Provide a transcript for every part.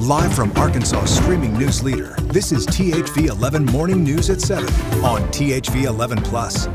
Live from Arkansas' streaming news leader, this is THV 11 Morning News at 7 on THV 11 Plus.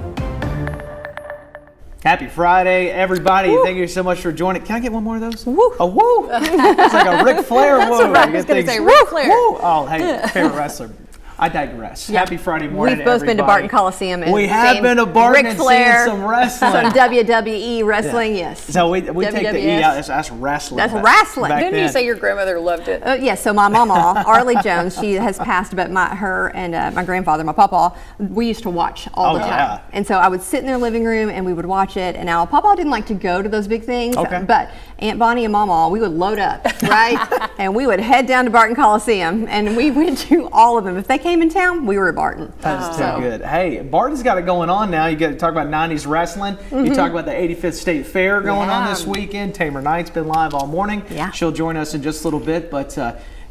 Happy Friday, everybody. Woo. Thank you so much for joining. Can I get one more of those? Woo. A woo. It's like a Ric Flair woo. That's what I was going to say, Ric Flair. Woo. Oh, hey, favorite wrestler. I digress. Yep. Happy Friday morning, We've both been to Barton Coliseum. And we have been to Barton and seen some wrestling. Some WWE wrestling, yes. So we take the E out. That's wrestling. That's wrestling. Didn't you say your grandmother loved it? Yes, so my mama, Arlie Jones, she has passed, but her and my grandfather, my papa, we used to watch all the time. Yeah. And so I would sit in their living room and we would watch it. And now Papa didn't like to go to those big things, but Aunt Bonnie and Mama, we would load up, right? And we would head down to Barton Coliseum and we went to all of them. If they came in town, we were at Barton. That's too good. Hey, Barton's got it going on now. You got to talk about 90s wrestling. You talk about the 85th State Fair going on this weekend. Tamer Knight's been live all morning. Yeah. She'll join us in just a little bit, but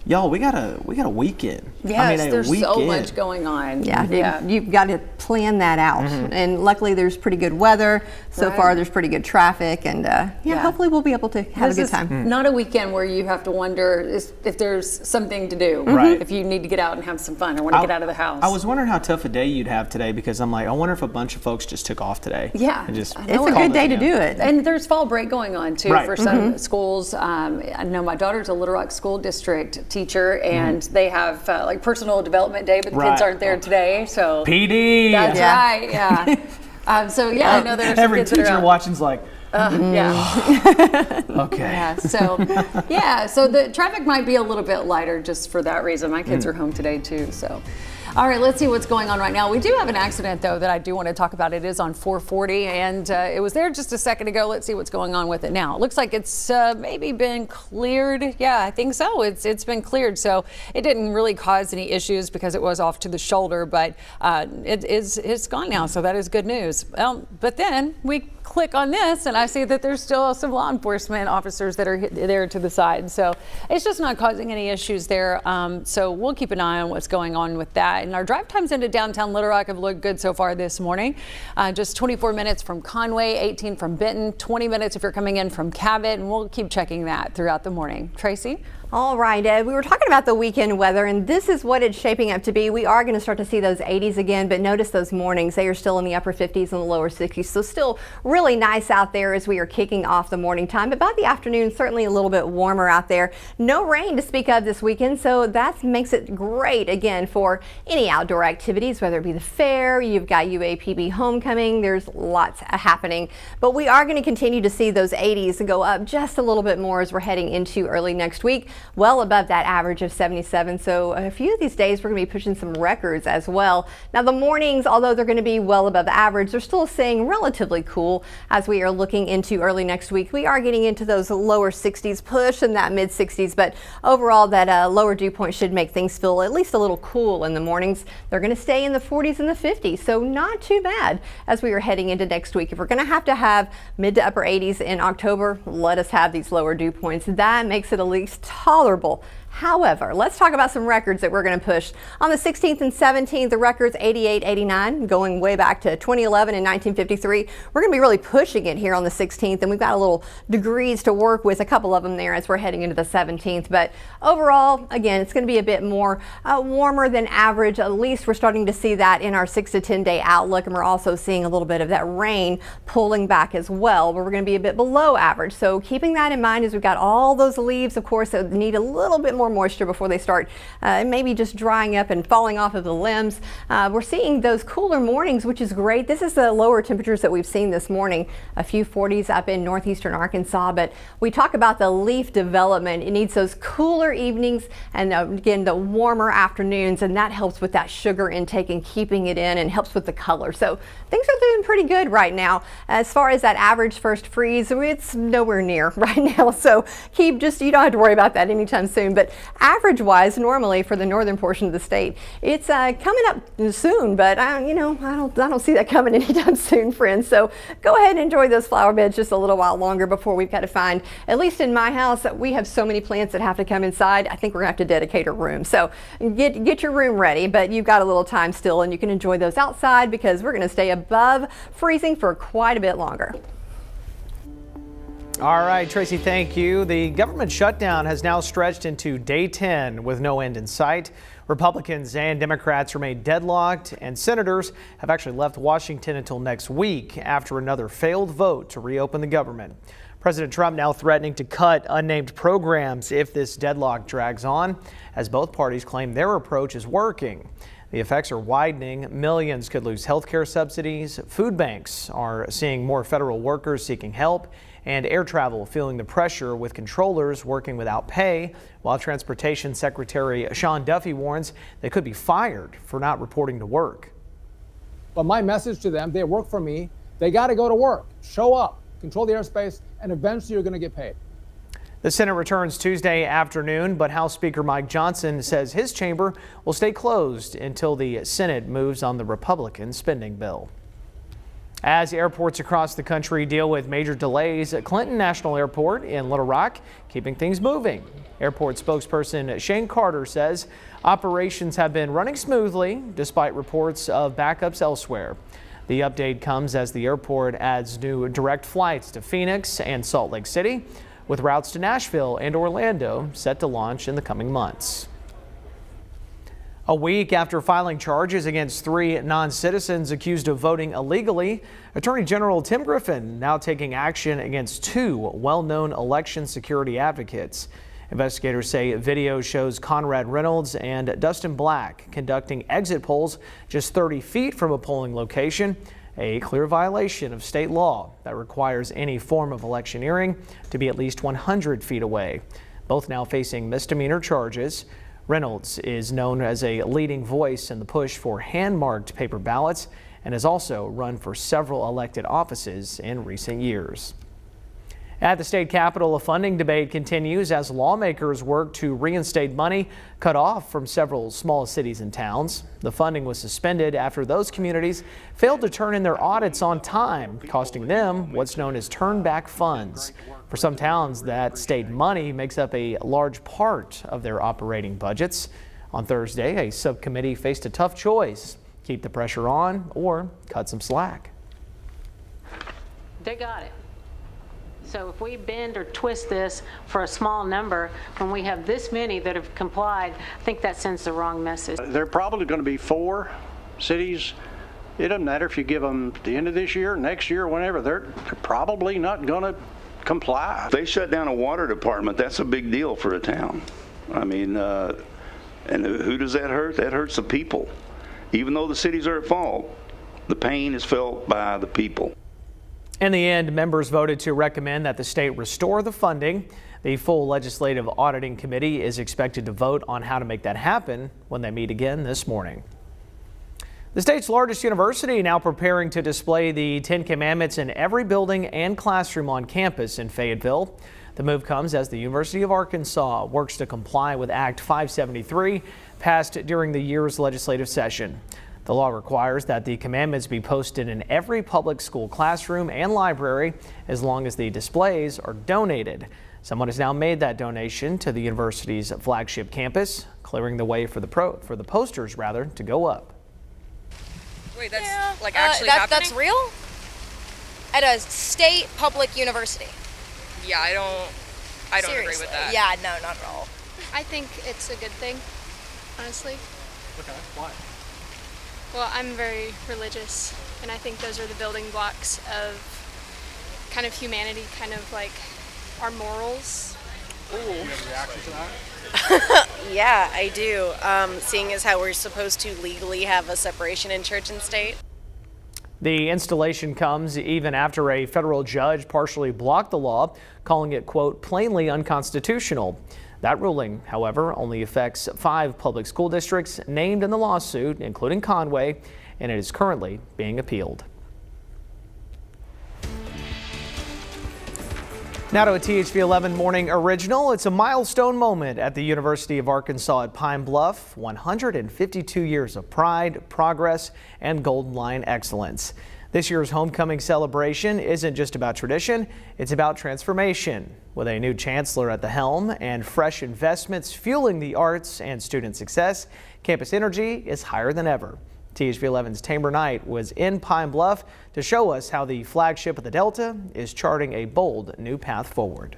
y'all, we got a weekend. Yes, I mean, there's weekend. so much going on. Yeah. You've got to plan that out. And luckily there's pretty good weather. So far there's pretty good traffic and hopefully we'll be able to have a good time. Not a weekend where you have to wonder if there's something to do. Right. If you need to get out and have some fun or want to get out of the house. I was wondering how tough a day you'd have today because I'm like, I wonder if a bunch of folks just took off today. Yeah. It's a good day to do it. And there's fall break going on too Right. for some schools. I know my daughter's a Little Rock School District teacher and they have like personal development day, but the kids aren't there today. So PD. That's right. Yeah. So yeah, I know there's some every kids that are teacher out. watching's like, Yeah. okay. Yeah. So the traffic might be a little bit lighter just for that reason. My kids are home today too. So. All right, let's see what's going on right now. We do have an accident, though, that I do want to talk about. It is on 440, and it was there just a second ago. Let's see what's going on with it now. It looks like it's maybe been cleared. Yeah, I think so. It's been cleared, so it didn't really cause any issues because it was off to the shoulder, but it's gone now, so that is good news. But then we click on this, and I see that there's still some law enforcement officers that are there to the side, so it's just not causing any issues there. So we'll keep an eye on what's going on with that. And our drive times into downtown Little Rock have looked good so far this morning. Just 24 minutes from Conway, 18 from Benton, 20 minutes if you're coming in from Cabot, and we'll keep checking that throughout the morning. Tracy? All right, Ed, we were talking about the weekend weather, and this is what it's shaping up to be. We are going to start to see those 80s again, but notice those mornings. They are still in the upper 50s and the lower 60s, so still really nice out there as we are kicking off the morning time. But by the afternoon, certainly a little bit warmer out there. No rain to speak of this weekend, so that makes it great, again, for any outdoor activities, whether it be the fair, you've got UAPB homecoming, there's lots happening. But we are going to continue to see those 80s go up just a little bit more as we're heading into early next week. Well above that average of 77. So a few of these days we're going to be pushing some records as well. Now the mornings, although they're going to be well above average, they're still staying relatively cool as we are looking into early next week. We are getting into those lower 60s, pushing that mid 60s, but overall that lower dew point should make things feel at least a little cool in the mornings. They're going to stay in the 40s and the 50s, so not too bad as we are heading into next week. If we're going to have mid to upper 80s in October, let us have these lower dew points. That makes it at least tolerable. However, let's talk about some records that we're going to push. On the 16th and 17th, the records 88, 89, going way back to 2011 and 1953. We're going to be really pushing it here on the 16th, and we've got a little degrees to work with, a couple of them there as we're heading into the 17th. But overall, again, it's going to be a bit more warmer than average. At least we're starting to see that in our 6 to 10 day outlook, and we're also seeing a little bit of that rain pulling back as well, but we're going to be a bit below average. So keeping that in mind as we've got all those leaves, of course, that need a little bit more moisture before they start maybe just drying up and falling off of the limbs. We're seeing those cooler mornings, which is great. This is the lower temperatures that we've seen this morning, a few 40s up in northeastern Arkansas, but we talk about the leaf development. It needs those cooler evenings and again the warmer afternoons, and that helps with that sugar intake and keeping it in and helps with the color. So things are doing pretty good right now. As far as that average first freeze, it's nowhere near right now, so you don't have to worry about that anytime soon. But average-wise, normally for the northern portion of the state, it's coming up soon, but I don't see that coming anytime soon, friends. So go ahead and enjoy those flower beds just a little while longer before we've got to find, at least in my house, we have so many plants that have to come inside. I think we're gonna have to dedicate a room. So get your room ready, but you've got a little time still, and you can enjoy those outside because we're gonna stay above freezing for quite a bit longer. All right, Tracy, thank you. The government shutdown has now stretched into day 10 with no end in sight. Republicans and Democrats remain deadlocked, and senators have actually left Washington until next week after another failed vote to reopen the government. President Trump now threatening to cut unnamed programs if this deadlock drags on, as both parties claim their approach is working. The effects are widening. Millions could lose health care subsidies. Food banks are seeing more federal workers seeking help, and air travel feeling the pressure with controllers working without pay, while Transportation Secretary Sean Duffy warns they could be fired for not reporting to work. But my message to them, they work for me, they got to go to work, show up, control the airspace, and eventually you're going to get paid. The Senate returns Tuesday afternoon, but House Speaker Mike Johnson says his chamber will stay closed until the Senate moves on the Republican spending bill. As airports across the country deal with major delays, Clinton National Airport in Little Rock keeping things moving. Airport spokesperson Shane Carter says operations have been running smoothly despite reports of backups elsewhere. The update comes as the airport adds new direct flights to Phoenix and Salt Lake City, with routes to Nashville and Orlando set to launch in the coming months. A week after filing charges against 3 non-citizens accused of voting illegally, Attorney General Tim Griffin now taking action against 2 well-known election security advocates. Investigators say video shows Conrad Reynolds and Dustin Black conducting exit polls just 30 feet from a polling location, a clear violation of state law that requires any form of electioneering to be at least 100 feet away. Both now facing misdemeanor charges. Reynolds is known as a leading voice in the push for hand-marked paper ballots and has also run for several elected offices in recent years. At the state capitol, a funding debate continues as lawmakers work to reinstate money cut off from several small cities and towns. The funding was suspended after those communities failed to turn in their audits on time, costing them what's known as turn-back funds. For some towns, that state money makes up a large part of their operating budgets. On Thursday, a subcommittee faced a tough choice: keep the pressure on or cut some slack. They got it. So if we bend or twist this for a small number, when we have this many that have complied, I think that sends the wrong message. There are probably going to be 4 cities. It doesn't matter if you give them the end of this year, next year, whenever. They're probably not going to comply. They shut down a water department. That's a big deal for a town. I mean, and who does that hurt? That hurts the people. Even though the cities are at fault, the pain is felt by the people. In the end, members voted to recommend that the state restore the funding. The full legislative auditing committee is expected to vote on how to make that happen when they meet again this morning. The state's largest university now preparing to display the 10 Commandments in every building and classroom on campus in Fayetteville. The move comes as the University of Arkansas works to comply with Act 573 passed during the year's legislative session. The law requires that the commandments be posted in every public school classroom and library as long as the displays are donated. Someone has now made that donation to the university's flagship campus, clearing the way for the posters to go up. Wait, that's actually happening? That's real? At a state public university? Yeah, I don't agree with that. Yeah, no, not at all. I think it's a good thing, honestly. Okay, why? Well, I'm very religious, and I think those are the building blocks of kind of humanity, kind of like our morals. Ooh. You have a reaction to that? Yeah, I do. Seeing as how we're supposed to legally have a separation in church and state. The installation comes even after a federal judge partially blocked the law, calling it, quote, plainly unconstitutional. That ruling, however, only affects 5 public school districts named in the lawsuit, including Conway, and it is currently being appealed. Now to a THV 11 morning original. It's a milestone moment at the University of Arkansas at Pine Bluff. 152 years of pride, progress, and Golden Line excellence. This year's homecoming celebration isn't just about tradition, it's about transformation. With a new chancellor at the helm and fresh investments fueling the arts and student success, campus energy is higher than ever. THV 11's Tamer Knight was in Pine Bluff to show us how the flagship of the Delta is charting a bold new path forward.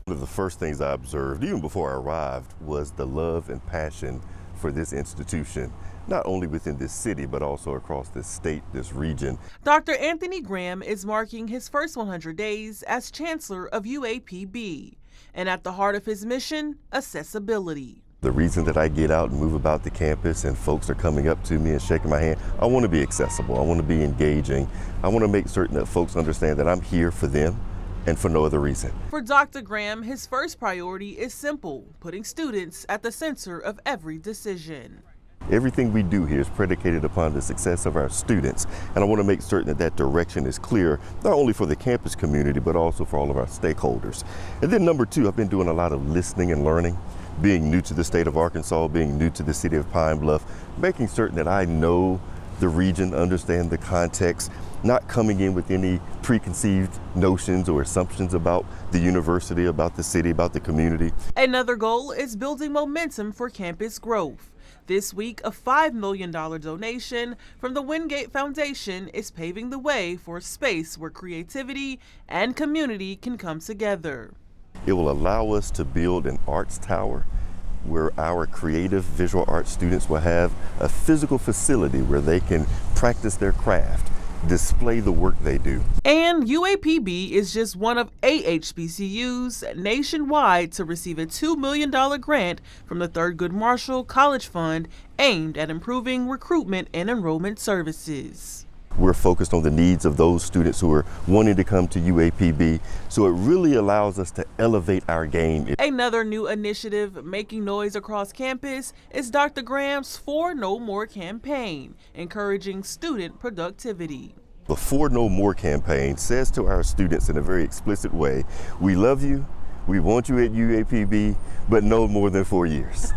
One of the first things I observed, even before I arrived, was the love and passion for this institution, not only within this city, but also across this state, this region. Dr. Anthony Graham is marking his first 100 days as Chancellor of UAPB. And at the heart of his mission, accessibility. The reason that I get out and move about the campus and folks are coming up to me and shaking my hand, I want to be accessible. I want to be engaging. I want to make certain that folks understand that I'm here for them and for no other reason. For Dr. Graham, his first priority is simple, putting students at the center of every decision. Everything we do here is predicated upon the success of our students, and I want to make certain that that direction is clear, not only for the campus community, but also for all of our stakeholders. And then number two, I've been doing a lot of listening and learning, being new to the state of Arkansas, being new to the city of Pine Bluff, making certain that I know the region, understand the context, not coming in with any preconceived notions or assumptions about the university, about the city, about the community. Another goal is building momentum for campus growth. This week, a $5 million donation from the Wingate Foundation is paving the way for a space where creativity and community can come together. It will allow us to build an arts tower where our creative visual arts students will have a physical facility where they can practice their craft, display the work they do. And UAPB is just one of 8 HBCUs nationwide to receive a $2 million grant from the Thurgood Marshall College Fund aimed at improving recruitment and enrollment services. We're focused on the needs of those students who are wanting to come to UAPB, so it really allows us to elevate our game. Another new initiative making noise across campus is Dr. Graham's For No More campaign, encouraging student productivity. The For No More campaign says to our students in a very explicit way, we love you, we want you at UAPB, but no more than 4 years.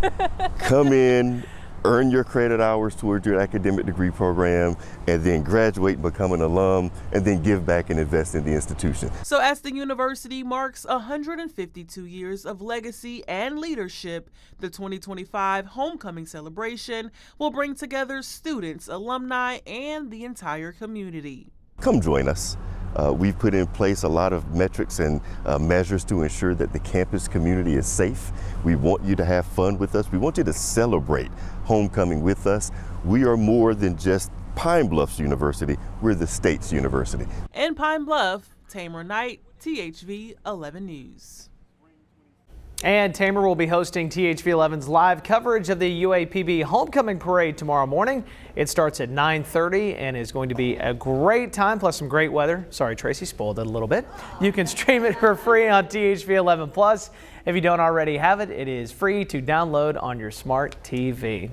Come in, earn your credit hours towards your academic degree program, and then graduate and become an alum, and then give back and invest in the institution. So as the university marks 152 years of legacy and leadership, the 2025 homecoming celebration will bring together students, alumni, and the entire community. Come join us. We've put in place a lot of metrics and measures to ensure that the campus community is safe. We want you to have fun with us. We want you to celebrate homecoming with us. We are more than just Pine Bluff's university. We're the state's university. In Pine Bluff, Tamer Knight, THV 11 News. And Tamer will be hosting THV 11's live coverage of the UAPB Homecoming Parade tomorrow morning. It starts at 9:30 and is going to be a great time, plus some great weather. Sorry, Tracy, spoiled it a little bit. You can stream it for free on THV 11 Plus. If you don't already have it, it is free to download on your smart TV.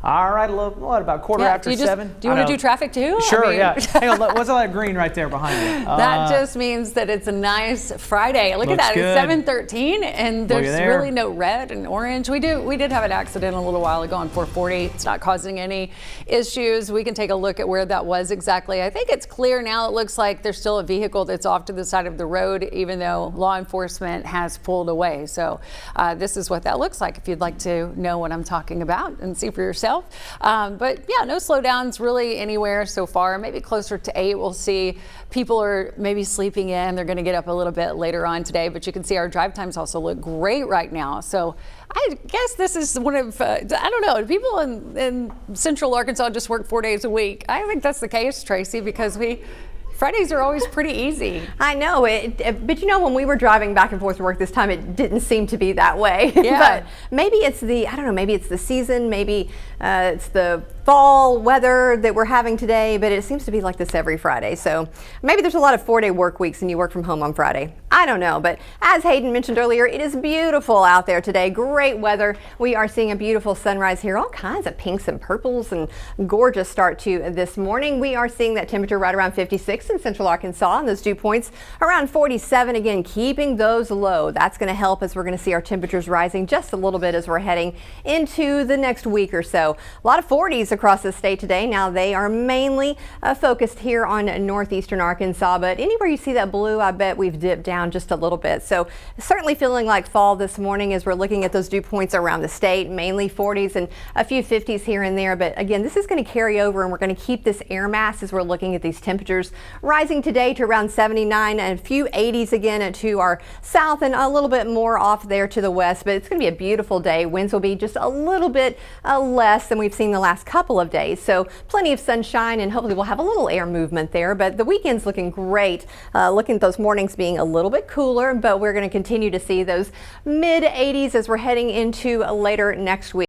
All right, what about quarter after 7? Do you want to do traffic too? Sure, yeah. Hang on, what's all that green right there behind you? That just means that it's a nice Friday. Look at that, it's 7:13 and there's really no red and orange. We did have an accident a little while ago on 440. It's not causing any issues. We can take a look at where that was exactly. I think it's clear now. It looks like there's still a vehicle that's off to the side of the road, even though law enforcement has pulled away. So this is what that looks like if you'd like to know what I'm talking about and see for yourself. But yeah, no slowdowns really anywhere so far. Maybe closer to 8. We'll see. People are maybe sleeping in. They're going to get up a little bit later on today, but you can see our drive times also look great right now. So I guess this is one of, I don't know, people in Central Arkansas just work 4 days a week. I think that's the case, Tracy, because Fridays are always pretty easy. I know it, but you know, when we were driving back and forth to work this time, it didn't seem to be that way. Yeah. But maybe it's I don't know, maybe it's the season, maybe it's the fall weather that we're having today, but it seems to be like this every Friday. So maybe there's a lot of 4-day work weeks and you work from home on Friday. I don't know, but as Hayden mentioned earlier, it is beautiful out there today. Great weather. We are seeing a beautiful sunrise here. All kinds of pinks and purples and gorgeous start to this morning. We are seeing that temperature right around 56 in Central Arkansas, and those dew points around 47. Again, keeping those low. That's going to help as we're going to see our temperatures rising just a little bit as we're heading into the next week or so. A lot of 40s across the state today. Now they are mainly focused here on northeastern Arkansas, but anywhere you see that blue, I bet we've dipped down down just a little bit. So certainly feeling like fall this morning as we're looking at those dew points around the state, mainly 40s and a few 50s here and there. But again, this is going to carry over, and we're going to keep this air mass as we're looking at these temperatures rising today to around 79 and a few 80s again to our south and a little bit more off there to the west. But it's going to be a beautiful day. Winds will be just a little bit less than we've seen the last couple of days. So plenty of sunshine, and hopefully we'll have a little air movement there. But the weekend's looking great. Looking at those mornings being a little bit cooler, but we're going to continue to see those mid 80s as we're heading into later next week.